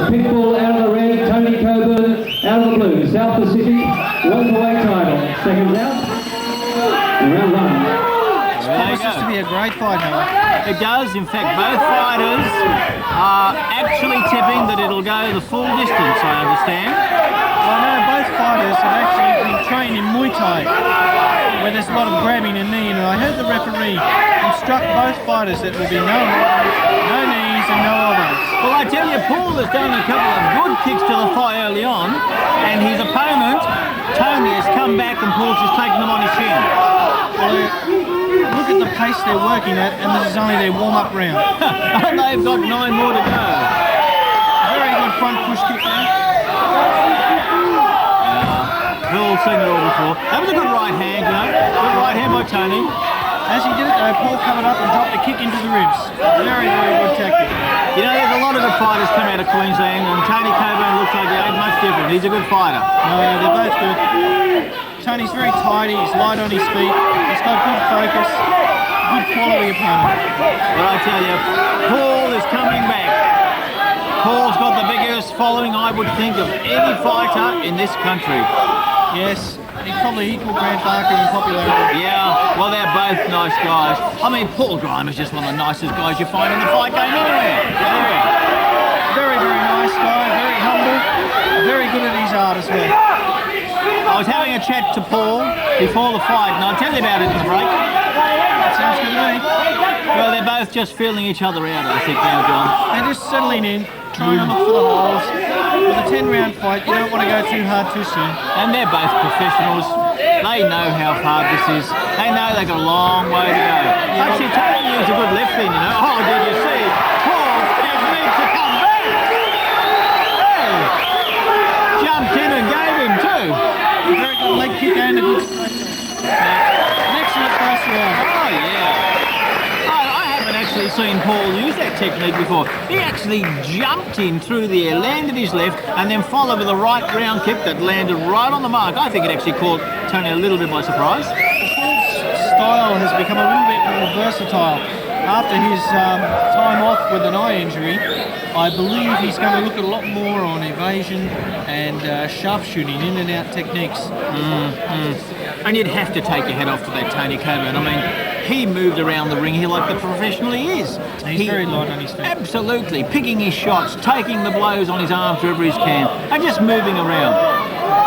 Pitbull out of the red, Tony Cockburn out of the blue. South Pacific, welterweight title. Seconds out. Round one. Promises to be a great fight, Howard. It does. In fact, both fighters are actually tipping that it'll go the full distance, I understand. Well, no, both fighters have actually been trained in Muay Thai, where there's a lot of grabbing and kneeing, and I heard the referee instruct both fighters that there will be no knees and no elbows. Well, I tell you, Paul has done a couple of good kicks to the thigh early on, and his opponent, Tony, has come back and Paul's just taken them on his chin. Well, look at the pace they're working at, and this is only their warm-up round. And they've got 9 more to go. Very good front push kick there. We've all seen it all before. That was a good right hand, you know. Good right hand by Tony. As he did it though, Paul covered up and dropped the kick into the ribs. Very, very good tactic. You know, there's a lot of good fighters come out of Queensland, and Tony Cockburn looks like he ain't much different. He's a good fighter. No, they're both good. Tony's very tidy, he's light on his feet, he's got good focus, good quality opponent. But I tell you, Paul is coming back. Paul's got the biggest following, I would think, of any fighter in this country. Yes, he's probably equal Grant Barker in popularity. Yeah, well, they're both nice guys. I mean, Pitbull Grima is just one of the nicest guys you find in the fight game anywhere. Very, very nice guy, very humble, very good at his art as well. I was having a chat to Paul before the fight, and I'll tell you about it in the break. That sounds good to me. Well, they're both just feeling each other out, I think, now, John. They're just settling in, trying to look for the holes. With a 10-round fight, you don't want to go too hard too soon. And they're both professionals. They know how hard this is. They know they've got a long way to go. Actually, Tony used a good left in, you know. Oh, did you see? Paul needs to come back. Hey! Jumped in and gave him too. Very good leg kick and a good an excellent first round. Oh, yeah. I haven't actually seen Paul use that technique before. He actually jumped in through the air, landed his left, and then followed with a right round kick that landed right on the mark. I think it actually caught Tony a little bit by surprise. Paul's style has become a little bit more versatile. After his time off with an eye injury, I believe he's going to look a lot more on evasion and sharpshooting, in and out techniques. And you'd have to take your head off to that Tony Cockburn. I mean, he moved around the ring here like the professional he is. He's very light on his feet. Absolutely, picking his shots, taking the blows on his arms wherever he can, and just moving around.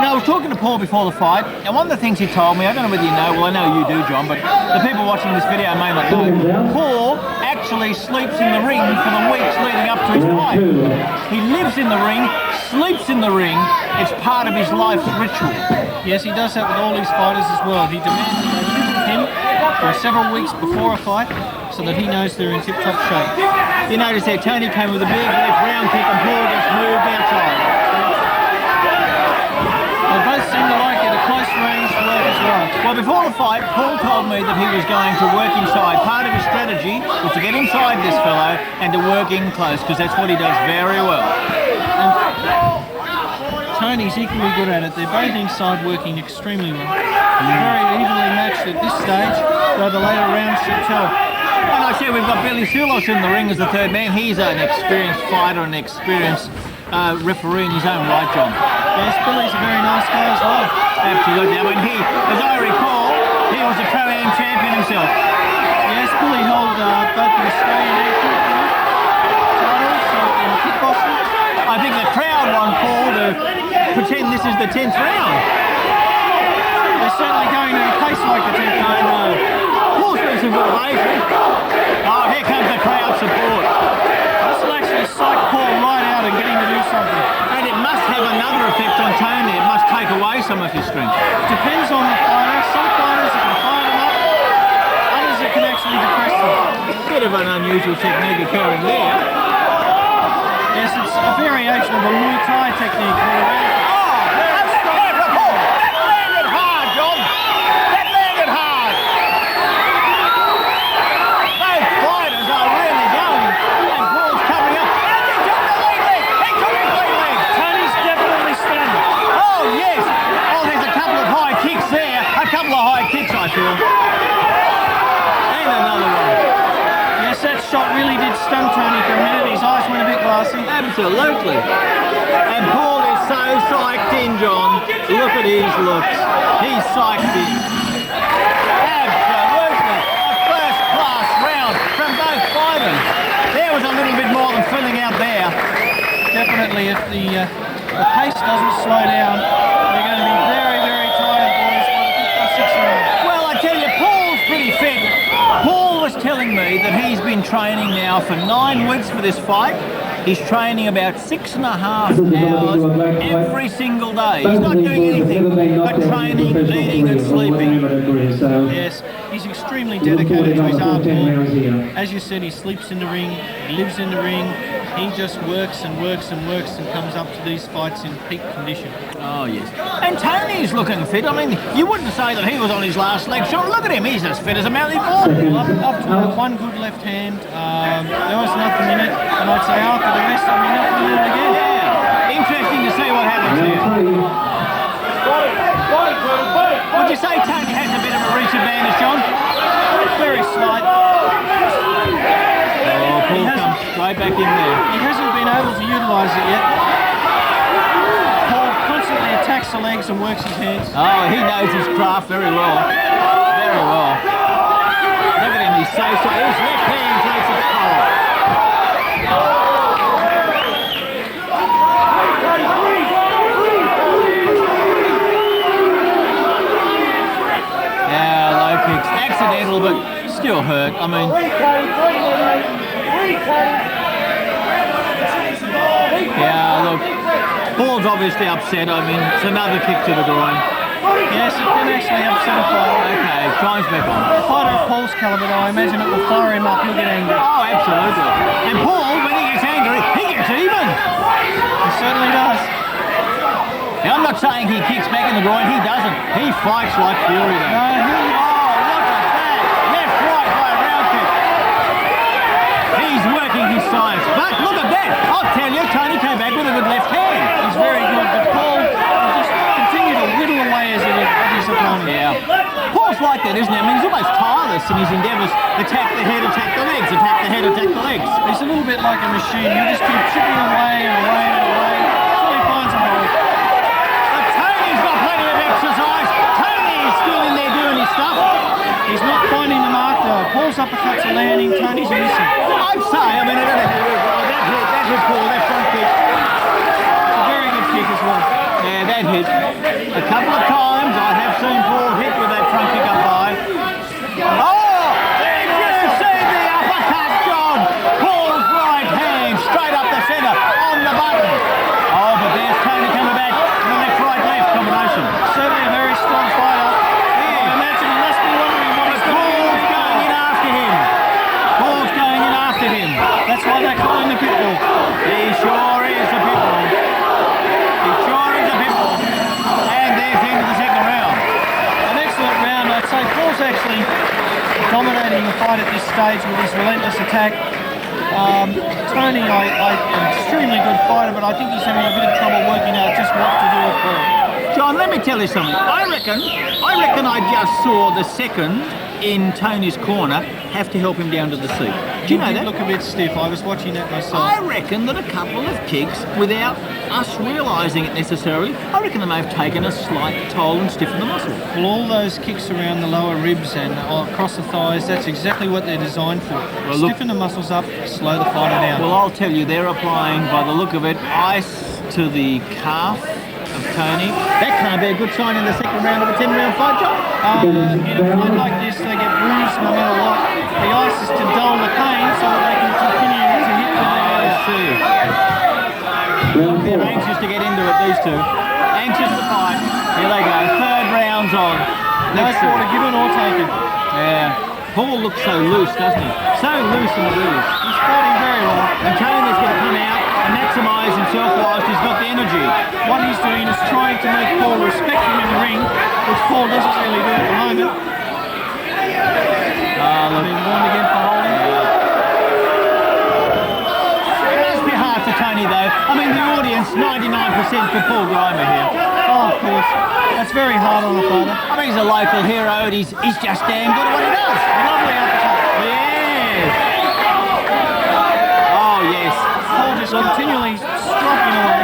Now, I was talking to Paul before the fight, and one of the things he told me, I don't know whether you know, well, I know you do, John, but the people watching this video may not know, Paul actually sleeps in the ring for the weeks leading up to his fight. He lives in the ring, sleeps in the ring. It's part of his life's ritual. Yes, he does that with all his fighters as well. He demands that they live with him for several weeks before a fight so that he knows they're in tip-top shape. You notice there, Tony came with a big left round kick and Paul just moved outside. They both seem to like it, a close range work as well. Well, before the fight, Paul told me that he was going to work inside. Part of his strategy was to get inside this fellow and to work in close, because that's what he does very well. And Tony's equally good at it. They're both inside working extremely well. Very evenly matched at this stage, though the later rounds should tell. And I said we've got Billy Sulos in the ring as the third man. He's an experienced fighter, an experienced referee in his own right, John. Yes, Billy's a very nice guy as well. Absolutely. I mean, as I recall, he was a Pro-Am champion himself. Yes, Billy held both the Australian and titles in kickboxing. I think the crowd want Paul to pretend this is the 10th round. They're certainly going to pace like the 10th round. I know. Paul's doing some good racing. Oh, here comes the crowd support. This will actually psych Paul right out and get him to do something. And it must have another effect on Tony. It must take away some of his strength. Depends on the fighter. Some fighters it can fire them up, others it can actually depress them. Bit of an unusual technique occurring there. Yes, it's a variation of a Muay Thai technique. And another one. Yes, that shot really did stun Tony for a minute. His eyes went a bit glassy. Absolutely. And Paul is so psyched in, John. Look at his looks. He's psyched in. Absolutely. A first-class round from both fighters. There was a little bit more than filling out there. Definitely, if the pace doesn't slow down, they're going to be very, very tired, boys, by the 5th or 6th round. Well, I tell you, Paul's pretty fit. Paul was telling me that he's been training now for 9 weeks for this fight. He's training about 6.5 hours every single day. He's not doing anything but training, eating and sleeping. Yes, he's extremely dedicated to his art form. As you said, he sleeps in the ring, he lives in the ring. He just works and works and works and comes up to these fights in peak condition. Oh, yes. And Tony's looking fit. I mean, you wouldn't say that he was on his last leg shot. Look at him. He's as fit as a mountain ball. Up to one good left hand. There was nothing in it. And I'd say after the rest, I mean, nothing in it again. Yeah. Interesting to see what happens here. Would you say Tony has a bit of a reach advantage, John? Very slight. Oh, Paul comes straight back in there. He hasn't been able to utilise it yet. Paul constantly attacks the legs and works his hands. Oh, he knows his craft very well. Very well. Look at him, he's so his left hand takes it forward. Yeah, low kicks. Accidental, but still hurt. I mean... Yeah, look, Paul's obviously upset. I mean, it's another kick to the groin. Yes, it can actually upset a fighter. Okay, time's back on. A fighter of Paul's calibre, I imagine it will fire him up. He'll get angry. Oh, absolutely. And Paul, when he gets angry, he gets even. He certainly does. Now, I'm not saying he kicks back in the groin. He doesn't. He fights like fury, though. No, Look at that. Left, right by a round kick. He's working his science. But look at that. I'll tell you, Tony came back with a good left hand. he's very good, but Paul will just continue to whittle away as his opponent. Yeah. Paul's like that, isn't he? I mean, he's almost tireless in his endeavours. Attack the head, attack the legs, attack the head, attack the legs. He's a little bit like a machine. You just keep chipping away and away and away until he finds a hole. But Tony's got plenty of exercise. Tony is still in there doing his stuff. He's not finding the mark though. Paul's uppercuts are landing, Tony's missing. I'd say, I mean, I don't know how it is. Oh, that hit Paul, that front kick. It's a very good kick as well. Yeah, that hit. A couple of times I have seen Paul hit with that front kick up high. Oh! Did you see the uppercut, John? Paul's right hand straight up the centre on the button. Oh, but there's Tony coming back in the left-right-left combination. Certainly a very strong fighter. I imagine he must be wondering what he's going to do. Paul's going in after him. Paul's going in after him. That's why they call him the Pitbull. He sure is a Pitbull. He sure is a Pitbull. And there's the end of the second round. An excellent round. I'd say Paul's actually dominating the fight at this stage with his relentless attack. Tony, an extremely good fighter, but I think he's having a bit of trouble working out just what to do with Paul. John, let me tell you something. I reckon I just saw the second in Tony's corner have to help him down to the seat. Do you know He that? did look a bit stiff. I was watching that myself. I reckon that a couple of kicks, without us realising it necessarily, I reckon they may have taken a slight toll and stiffened the muscle. Well, all those kicks around the lower ribs and across the thighs, that's exactly what they're designed for. Well, look, stiffen the muscles up, slow the fighter down. well, I'll tell you, they're applying, by the look of it, ice to the calf of Tony. That can't be a good sign in the second round of a 10-round fight, John. In a fight like this, they get bruised no matter what. The ice is to dull the pain so that they can continue to hit the I see. They're anxious to get into it, these two. Anxious to fight. Here they go. Third round's on. No Let's see. quarter given or taken. Yeah. Paul looks so loose, doesn't he? So loose in the boots. He's fighting very well. And Tony's going to come out and maximise himself whilst he's got the energy. What he's doing is trying to make Paul respect him in the ring, which Paul doesn't really do at the moment. Look. Being warned again for holding. It must be hard for Tony, though. I mean, the audience, 99% for Paul Grima here. Oh, of course. That's very hard on a fighter. I mean, he's a local hero and he's just damn good at what he does. Lovely uppercut. Yes. Oh, yes. Paul just continually stroking away.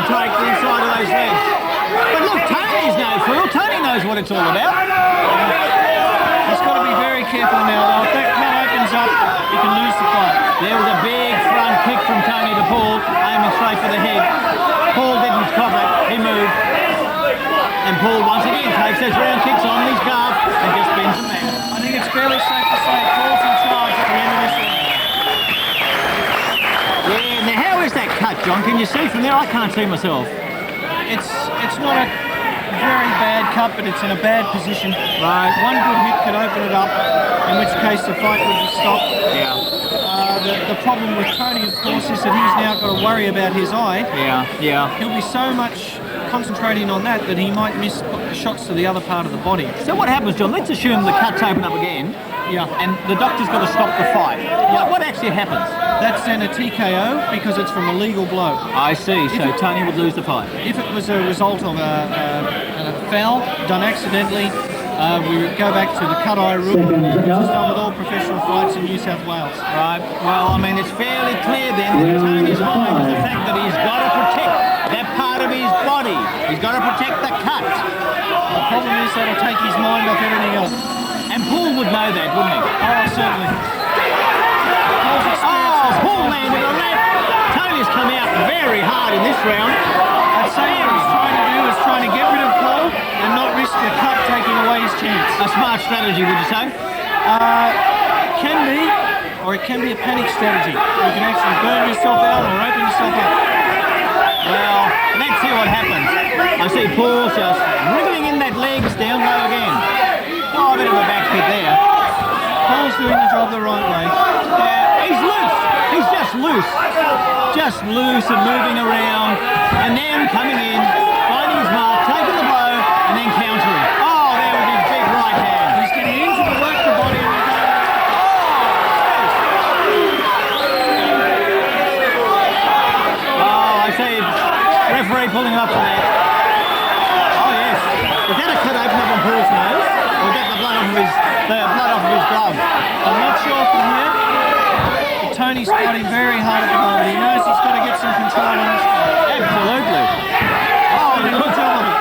take the inside of those legs. But look, Tony's no fool. Tony knows what it's all about. He's got to be very careful now, though. If that cut opens up, he can lose the fight. There was a big front kick from Tony to Paul, aiming straight for the head. Paul didn't cop it. He moved. And Paul once again takes those round kicks on his calf and just bends them back. I think it's fairly safe to say Paul's in charge at the end of this round. Yeah, now how is that cut, John? Can you see from there? I can't see myself. It's not a very bad cut, but it's in a bad position. Right. One good hit could open it up, in which case the fight would be stopped. Yeah. The problem with Tony, of course, is that he's now got to worry about his eye. Yeah. He'll be so much concentrating on that he might miss shots to the other part of the body. So what happens, John? Let's assume the cuts open up again. Yeah. And the doctor's got to stop the fight. Yeah. What actually happens? That's then a TKO because it's from a legal blow. I see. So Tony would lose the fight. If it was a result of a foul done accidentally, we would go back to the cut-eye rule, which is done with all professional fights in New South Wales. Right. Well, I mean, it's fairly clear then that Tony's mind is the fact that he's got to protect that part of his body. He's got to protect the cut. The problem is that'll take his mind off everything else. And Paul would know that, wouldn't he? Oh, certainly. Paul landed on that. Tony's come out very hard in this round. I'd say what he's trying to do is trying to get rid of Paul and not risk a cut taking away his chance. A smart strategy, would you say? Can be, or it can be a panic strategy. You can actually burn yourself out or open yourself up. Well, let's see what happens. I see Paul just wriggling in that legs down low again. Oh, a bit of a back kick there. Paul's doing the job the right way. He's loose. He's just loose. Just loose and moving around. And then coming in, finding his mark, taking the blow, and then countering. Oh, there with his big right hand. He's getting into the work the body and I see referee pulling up for that. Oh yes. Is that a cut open up on Paul's nose? Or is that the blood off of his glove? I'm not sure from here. But Tony's fighting very hard at the moment. He knows he's got to get some control on this fight. Absolutely. Oh, good job of it.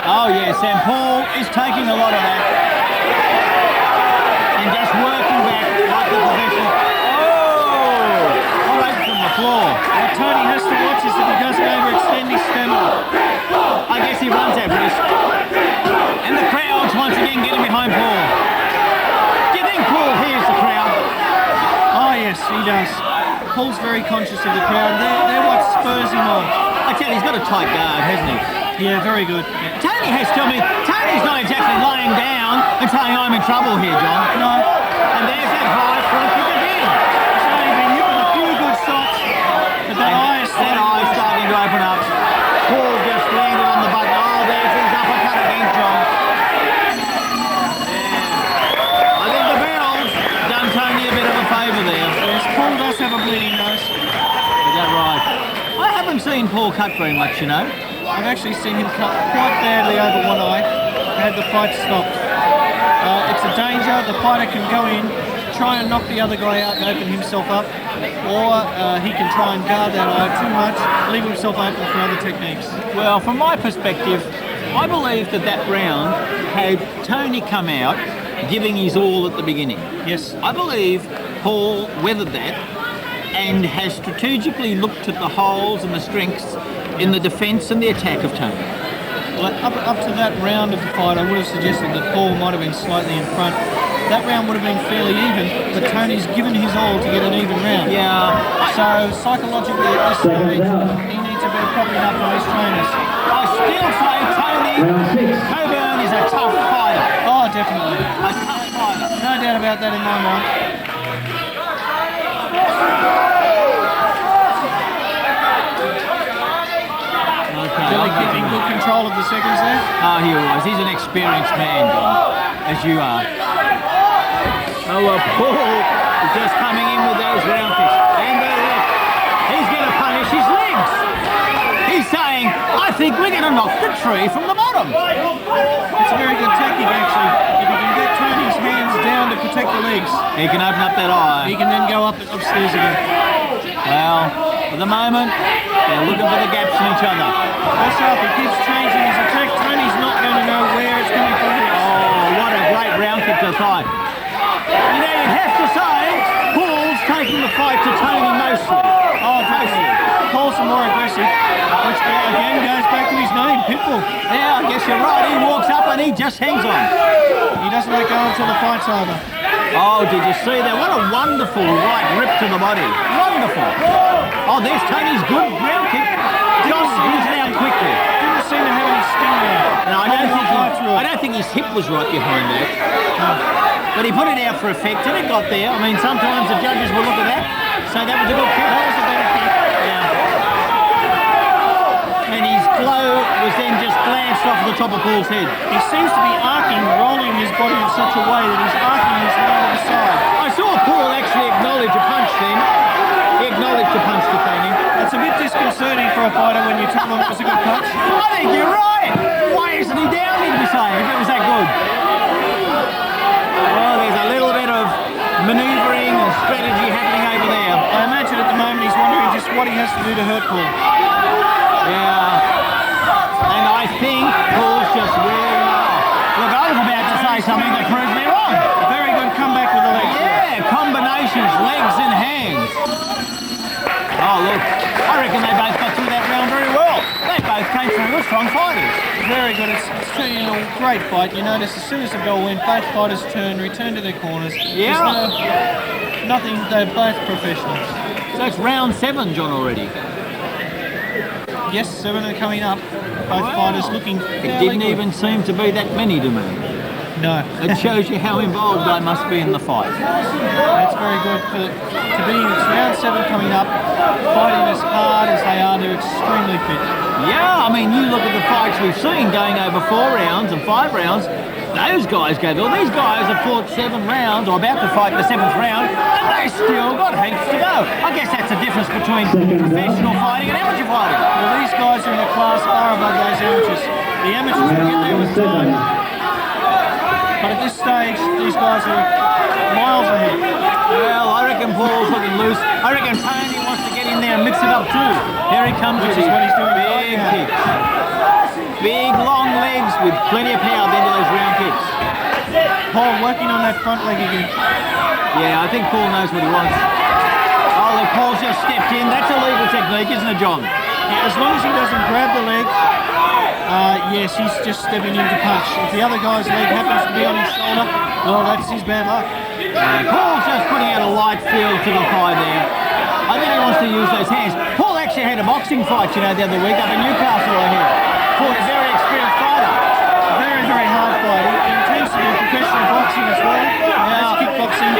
Oh yes, and Paul is taking a lot of that. And just working back like the professional. Oh! Right from the floor. What Tony has to watch is that he doesn't overextend his stamina. I guess he runs that risk. And the crowd's once again getting behind Paul. Do you think Paul hears the crowd? Oh yes, he does. Paul's very conscious of the crowd. They're what spurs him on. I tell you, he's got a tight guard, hasn't he? Yeah, very good. Tony has told me, Tony's not exactly lying down and saying I'm in trouble here, John. No. And there's that high front kick again. He's only been hit with a few good shots, but that eye is starting to open up. Paul just landed on the button. Oh, there's his uppercut again, John. Yeah. I think the bell's done Tony a bit of a favour there. Yes, Paul does have a bleeding nose. Is that right? I haven't seen Paul cut very much, you know. I've actually seen him cut quite badly over one eye and had the fight stopped. It's a danger. The fighter can go in, try and knock the other guy out and open himself up, or he can try and guard that eye too much, leave himself open for other techniques. Well, from my perspective, I believe that round had Tony come out giving his all at the beginning. Yes. I believe Paul weathered that and has strategically looked at the holes and the strengths in the defence and the attack of Tony. Well, up to that round of the fight, I would have suggested that Paul might have been slightly in front. That round would have been fairly even, but Tony's given his all to get an even round. Yeah. So psychologically at this stage, he needs to be propping up on his trainers. I still say Tony Cockburn is a tough fighter. Oh, definitely. A tough fighter. No doubt about that in my mind. Billy keeping good control of the seconds there. Oh, he was. He's an experienced man, Don, as you are. Oh, well, Paul is just coming in with those round kicks. And he's going to punish his legs. He's saying, I think we're going to knock the tree from the bottom. It's a very good technique, actually. If you can get Tony's hands down to protect the legs, he can open up that eye. he can then go upstairs again. Well, At the moment, they're looking for the gaps in each other. Watch out, he keeps changing his attack. Tony's not going to know where it's coming from. Oh, what a great round kick to the thigh. You know, you'd have to say, Paul's taking the fight to Tony mostly. Oh, mostly. Paul's more aggressive, which again goes back to his name, Pitbull. Yeah, I guess you're right. He walks up and he just hangs on. He doesn't let go until the fight's over. Oh, did you see that? What a wonderful right rip to the body. Wonderful. Oh, there's Tony's good ground kick. He's out quickly. Didn't seem to have any sting there. No, I don't think his hip was right behind that. But he put it out for effect and it got there. I mean, sometimes the judges will look at that. So that was a good kick. That was a better kick. Yeah. And his blow was then just glanced off the top of Paul's head. He seems to be arcing, rolling his body in such a way that he's arcing his head to the side. I saw Paul actually acknowledge a punch then. He acknowledged a punch to Tony. It's a bit disconcerting for a fighter when you tell him it was a good punch. I think you're right. Why isn't he down, he'd be saying, if it was that good? Well, there's a little bit of manoeuvring and strategy happening over there. I imagine at the moment he's wondering just what he has to do to hurt Paul. Yeah. And I think Paul's just wearing off. Look, I was about to say something that proves me wrong. Very good comeback with the legs. Yeah, combinations, legs and hands. Oh, look, I reckon they both got through that round very well. They both came through as strong fighters. Very good. It's turning into a great fight. You notice as soon as the bell went, both fighters return to their corners. Yeah. Nothing, they're both professionals. So it's round 7, John, already. Yes, 7 are coming up. Both fighters looking It fairly didn't good. even seem to be that many to me. No. It shows you how involved they must be in the fight. That's very good. To be it's round 7 coming up, fighting as hard as they are, they're extremely fit. Yeah, I mean, you look at the fights we've seen going over 4 rounds and 5 rounds, those guys go, well, these guys have fought 7 rounds, or about to fight the 7th round, and they still got heaps to go. I guess that's the difference between professional fighting and amateur fighting. Well, these guys are in a class far above those amateurs. The amateurs will get there with time, but at this stage, these guys are miles ahead. Well, I reckon Paul's looking loose. I reckon Tony wants to get in there and mix it up too. Here he comes with Which is his what he's doing big right now. kicks. Big, long legs with plenty of power at the end of those round kicks. Paul working on that front leg again. Yeah, I think Paul knows what he wants. Oh, look, Paul's just stepped in. That's a legal technique, isn't it, John? Yeah, as long as he doesn't grab the leg, yes, he's just stepping in to punch. If the other guy's leg happens to be on his shoulder, well, that's his bad luck. Paul's just putting out a light feel to the thigh there. I think he wants to use those hands. Paul actually had a boxing fight, you know, the other week up in Newcastle, I hear. Fought a very experienced fighter. Very, very hard fight. He intends to do professional boxing as well. That's kickboxing,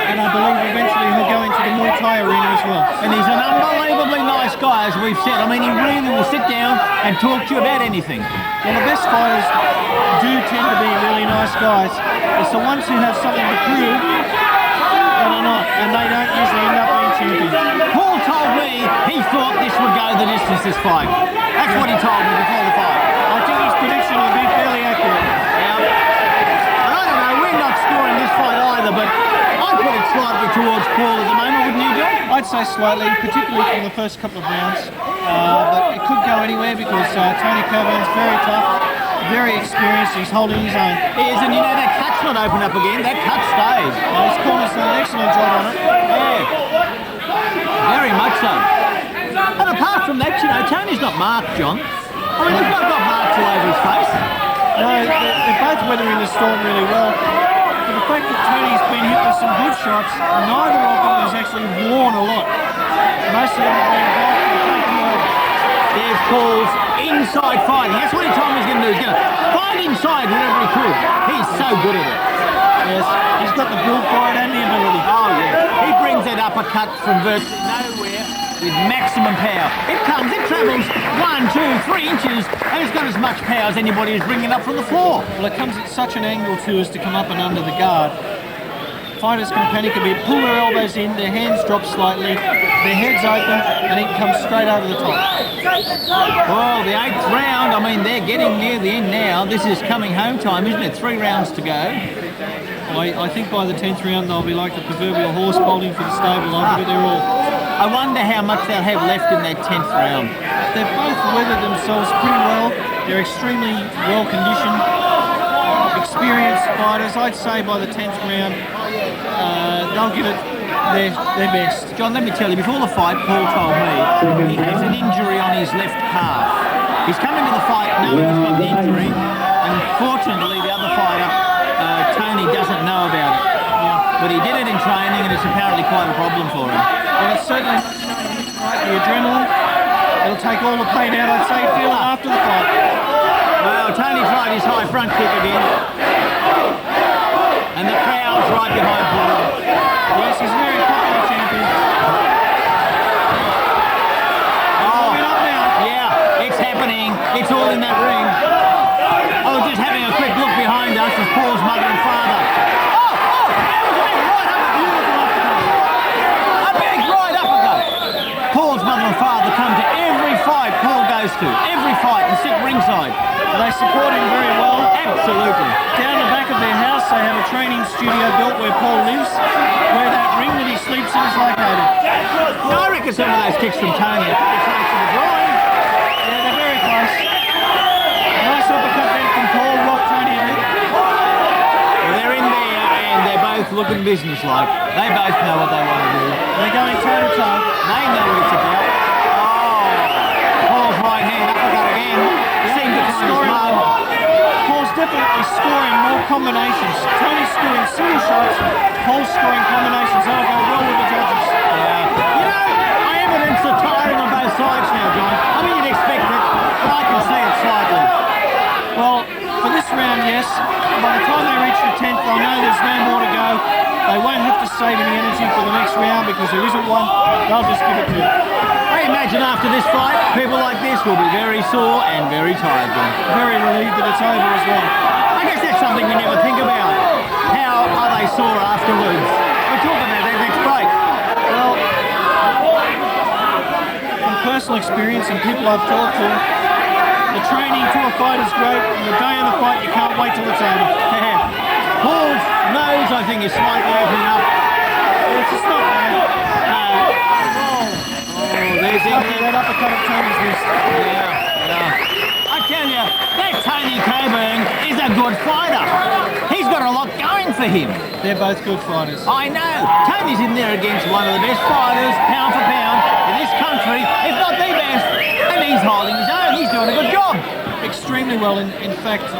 and I believe eventually he'll go into the Muay Thai arena as well. And he's an unbelievably nice guy, as we've said. I mean, he really will sit down and talk to you about anything. Well, the best fighters do tend to be really nice guys. It's the ones who have something to prove that are not, and they don't usually end up being champions. Paul told me he thought this would go the distance, this fight. That's what he told me before the fight. I think his prediction will be fairly accurate. Yeah. And I don't know, we're not scoring this fight either, but I'd put it slightly towards Paul at the moment, wouldn't you, John? I'd say slightly, particularly from the first couple of rounds. But it could go anywhere because Tony Cockburn's very tough, very experienced, he's holding his own. He is, and you know, that cut's not open up again, that cut stays. His corner's done an excellent job on it. Yeah. Very much so. And apart from that, you know, Tony's not marked, John. I mean, he's not got marks all over his face. No, they're both weathering the storm really well. But the fact that Tony's been hit with some good shots, neither of them has actually worn a lot. Most of them have been blocked and taken over. There's Paul's inside fighting. That's what he told me he's going to do. He's going to fight inside whenever he could. He's so good at it. Yes, he's got the build for it and the ability. Oh, yeah. He brings that uppercut from virtually nowhere with maximum power. It comes, it travels 1, 2, 3 inches, and it's got as much power as anybody who's bringing it up from the floor. Well, it comes at such an angle too as to come up and under the guard. Fighters can panic a bit, pull their elbows in, their hands drop slightly, their heads open, and it comes straight over the top. Well, the 8th round, I mean, they're getting near the end now. This is coming home time, isn't it? 3 rounds to go. I think by the 10th round they'll be like the proverbial horse bolting for the stable. I think they're all I wonder how much they'll have left in that 10th round. They've both weathered themselves pretty well. They're extremely well conditioned, experienced fighters. I'd say by the 10th round, they'll give it their best. John, let me tell you, before the fight, Paul told me he has an injury on his left calf. He's come into the fight knowing he's got the injury, and fortunately the other fighter, Tony, doesn't know about it. But he did it in training, and it's apparently quite a problem for him. Well, it's certainly the adrenaline. It'll take all the pain out, I'd say, feel it after the fight. Well, Tony tried his high front kick again, and the crowd's right behind Paul. Yes, he's a very popular champion. Oh, yeah, it's happening. It's all in that ring. I was just having a quick look behind us as Paul's mother and father. Paul's mother and father come to every fight Paul goes to, every fight, and sit ringside. They support him very well. Absolutely. Down the back of their house, they have a training studio built where Paul lives, where that ring that he sleeps in is located. I reckon some of those kicks from Tony are pretty close to the drawing. Yeah, they're very close. Nice uppercut there from Paul, rocked Tony a bit. Well, they're in there and they're both looking businesslike. They both know what they want to do. They're going toe to toe. They know what it's about. Oh, Paul's right hand uppercut again. Seemed to score him. Paul's definitely scoring more combinations. Tony's scoring single shots. Paul's scoring combinations. That'll go well with the judges. Yeah. You know, I evidence the tiring on both sides now, John. I mean, you'd expect it, but I can see it slightly. Well, for this round, yes. By the time they reach the 10th, they'll know there's no more to go. They won't have to save any energy for the next round because there isn't one. They'll just give it to it. I imagine after this fight, people like this will be very sore and very tired, John. Very relieved that it's over as well. I guess that's something we never think about. How are they sore afterwards? We're talking about that next break. Well, from personal experience and people I've talked to, the training to a fight is great, and the day of the fight you can't wait till it's over. Paul's nose, I think, is slightly opening up. It's just not bad. There's That uppercut of Tony's wrist. Yeah. I tell you, that Tony Cockburn is a good fighter. He's got a lot going for him. They're both good fighters. I know. Tony's in there against one of the best fighters, pound for pound, in this country, if not the best. And he's holding his own. He's doing a good job. Extremely well. In fact,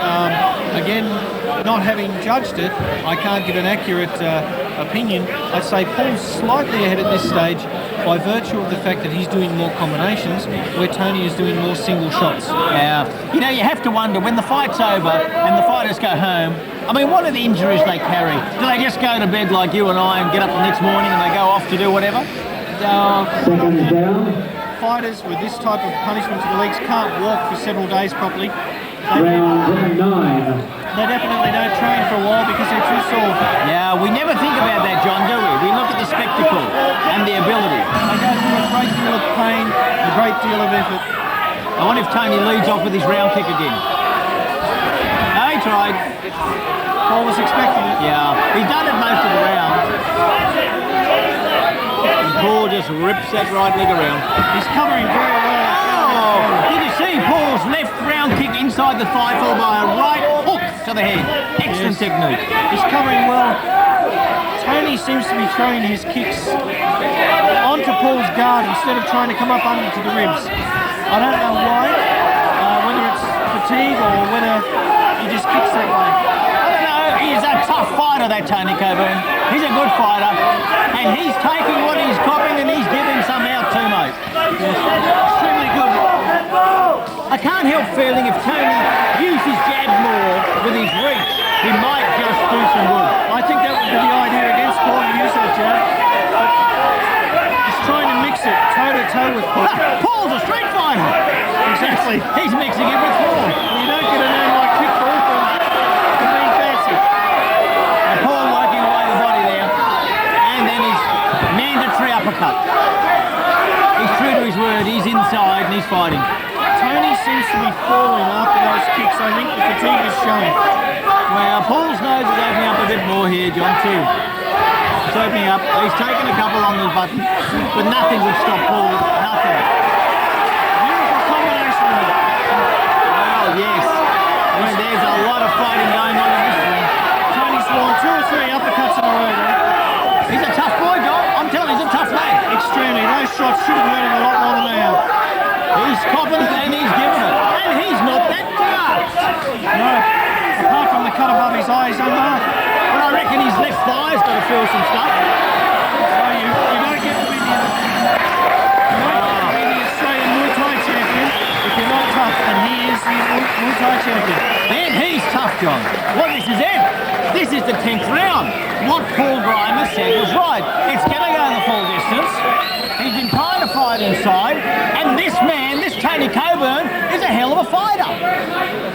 again, not having judged it, I can't give an accurate opinion. I'd say Paul's slightly ahead at this stage by virtue of the fact that he's doing more combinations, where Tony is doing more single shots. Yeah. You know, you have to wonder, when the fight's over and the fighters go home, I mean, what are the injuries they carry? Do they just go to bed like you and I and get up the next morning and they go off to do whatever? Seconds down. Fighters with this type of punishment to the legs can't walk for several days properly. Round 9. They definitely don't train for a while because they're too sore. Yeah, we never think about that, John, do we? We look at the spectacle and the ability. They go through a great deal of pain, a great deal of effort. I wonder if Tony leads off with his round kick again. No, he tried. Paul was expecting it. Yeah, he's done it most of the round. And Paul just rips that right leg around. He's covering very well. Oh, did you see Paul's left round kick inside the thigh followed by a right hook to the head? Excellent technique. He's covering well. Tony seems to be throwing his kicks onto Paul's guard instead of trying to come up under to the ribs. I don't know why, whether it's fatigue or whether he just kicks that way. I don't know, he's a tough fighter, that Tony Cockburn. He's a good fighter, and he's taking what he's copping and he's giving some out too, mate. Extremely good. I can't help feeling if Tony used his jab more with his reach, he might just do some good. I think that would be the idea against Paul to use that jab. He's trying to mix it toe-to-toe with Paul. Paul's a street fighter. Exactly. He's mixing it with Paul. You don't get a name like Pitbull from being fancy. And Paul working away the body there. And then his mandatory uppercut. He's true to his word. He's inside and he's fighting. Tony seems to be falling after those kicks. I think the fatigue is showing. Well, Paul's nose is opening up a bit more here, John, too. Sweeping up. He's taken a couple on the button, but nothing would stop Paul. Nothing. Beautiful combination there. Well, yes. I mean, there's a lot of fighting going on in this ring. Tony's won 2 or 3 uppercuts in a row there. He's a tough boy, John. I'm telling you, he's a tough man. Extremely. Those shots should have hurt him a lot more than they have. He's copping it and he's giving it. And he's not that tough. No. Apart from the cut above his eye, he's done that. But I reckon his left thigh's got to feel some stuff. So you don't get to be the Australian Muay Thai champion if you're not tough, and he is the Muay Thai champion. And he's tough, John. Well, this is it. This is the 10th round. What Paul Grima said was right. It's going to go the full distance. He's been trying to fight inside, and this man, this Tony Cockburn, is a hell of a fighter.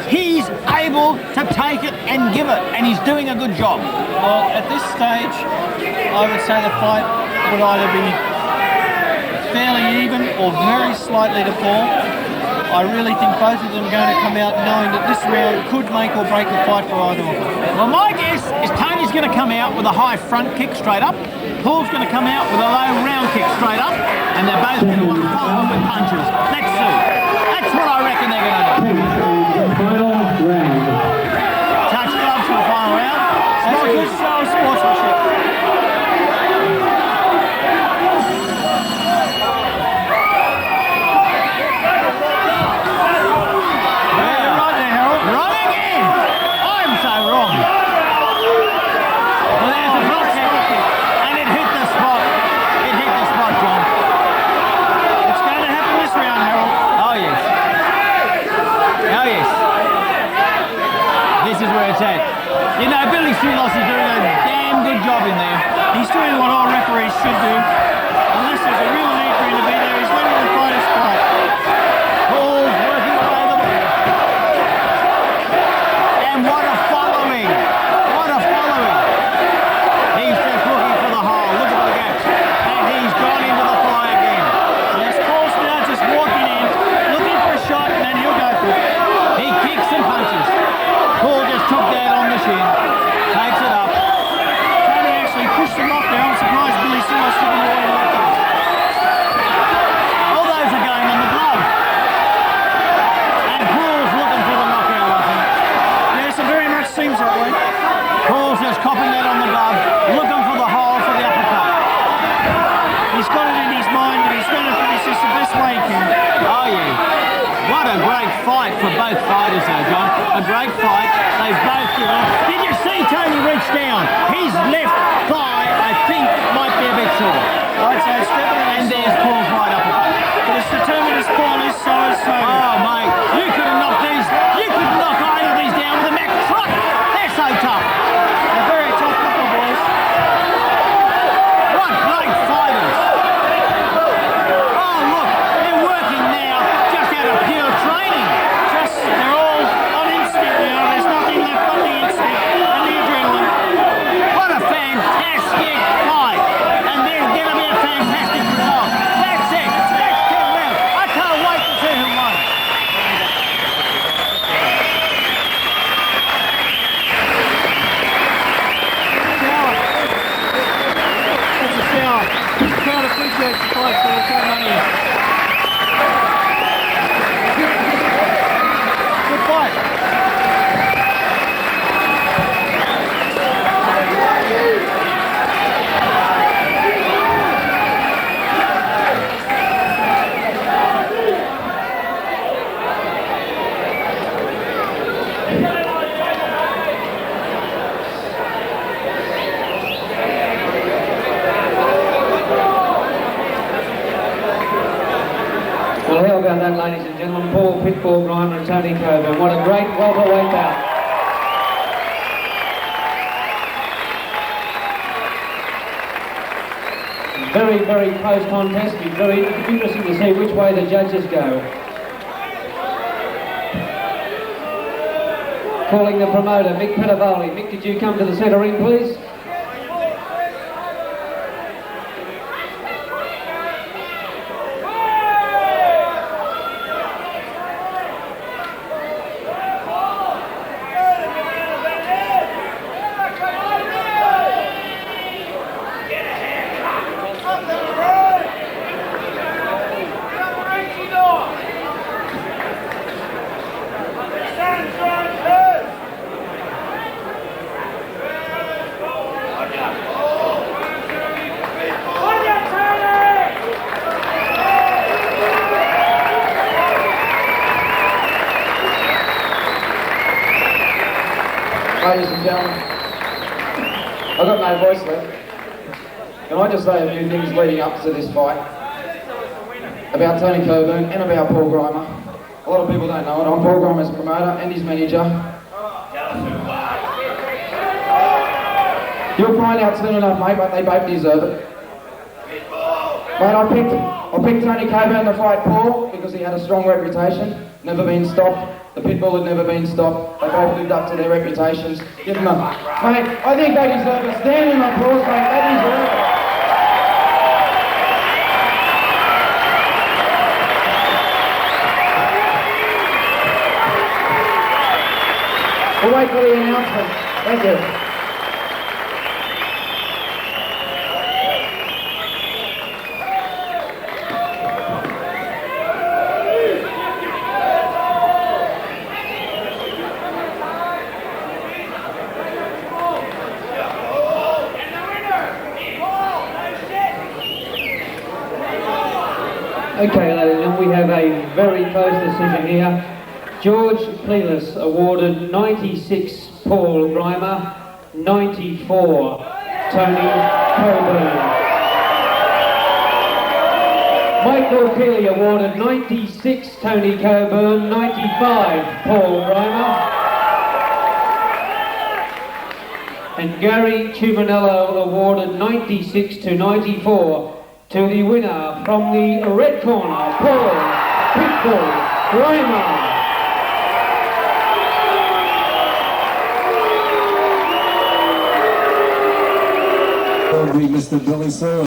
He's able to take it and give it, and he's doing a good job. Well, at this stage, I would say the fight would either be fairly even or very slightly to Paul. I really think both of them are going to come out knowing that this round could make or break the fight for either of them. Well, my guess is Tony's going to come out with a high front kick straight up. Paul's going to come out with a low round kick straight up, and they're both going to follow up with punches. Let's see. That's what I reckon they're going to do. Final round. Touch gloves for the final round. That's a good show of sportsmanship. You know, Billy Sulos is doing a damn good job in there. He's doing what all referees should do. Unless there's a real need for him to be there, he's letting the fighters fight. Paul's working away the ball. And what a following! What a following! He's just looking for the hole. Look at the gaps. And he's gone into the fly again. Yes, Paul's now just walking in, looking for a shot, and then he'll go for it. He kicks and punches. Paul just took that on the shin. Takes it up. Tony actually pushed him off there. I'm surprised Billy Sulos didn't away and left him. All those are going on the glove. And Paul's looking for the knockout, I think. Yes, it very much seems that way. Paul's just copping that on the glove, looking for the hole for the uppercut. He's got it in his mind that he's going to finish this the best way he can. Oh, yeah. What a great fight for both fighters, though, John. A great fight. They've both given. Did you see Tony reach down? His left thigh, I think, might be a bit sore. I'd say it's definitely. And there's Paul's right uppercut. But as determined as Paul is, so is Tony. Oh, mate, you could have knocked these. You could knock either of these down with a Mack truck. They're so tough. They're very tough football boys. What great fighters. Oh, look, they're working now just out of pure training. They're all on instinct now. There's nothing left but the instinct and the adrenaline. What a fantastic fight. And there's going to be a fantastic result. That's it. That's 10 rounds. I can't wait to see who won. Shower. That's a shower. The crowd appreciates the fight, so we'll throw money in. Good fight. Well, how about that, ladies and gentlemen? Paul Pitbull Grima and Tony Cockburn. What a great welterweight bout. Very, very close contest. It's very interesting to see which way the judges go. Calling the promoter, Mick Pettivoli. Mick, could you come to the centre ring, please? Ladies and gentlemen, I've got no voice left. Can I just say a few things leading up to this fight about Tony Cockburn and about Pitbull Grima? A lot of people don't know it. I'm Pitbull Grima's promoter and his manager. You'll find out soon enough, mate, but they both deserve it. Mate, I picked Tony Cockburn to fight Paul because he had a strong reputation, never been stopped. The Pitbull had never been stopped. They both lived up to their reputations. Give them a... Mate, I think they deserve a standing applause, mate. They deserve it. We'll wait for the announcement. Thank you. Okay, ladies and gentlemen, we have a very close decision here. George Clelis awarded 96 Pitbull Grima, 94 Tony Cockburn. Michael Keeley awarded 96 Tony Cockburn, 95 Pitbull Grima. And Gary Tumanello awarded 96 to 94 to the winner from the red corner, Pitbull Grima. Mr. Billy Sir.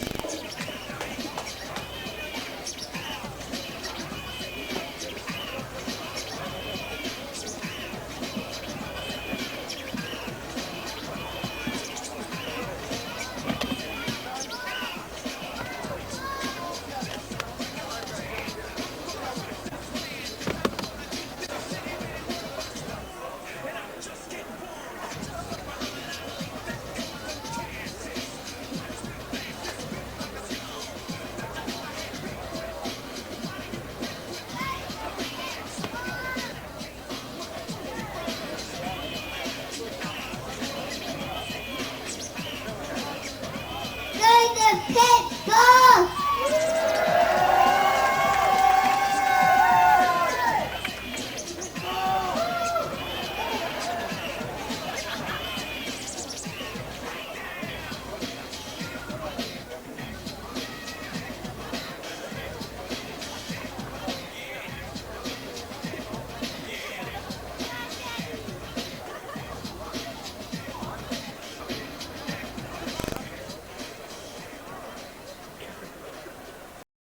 Pitbull!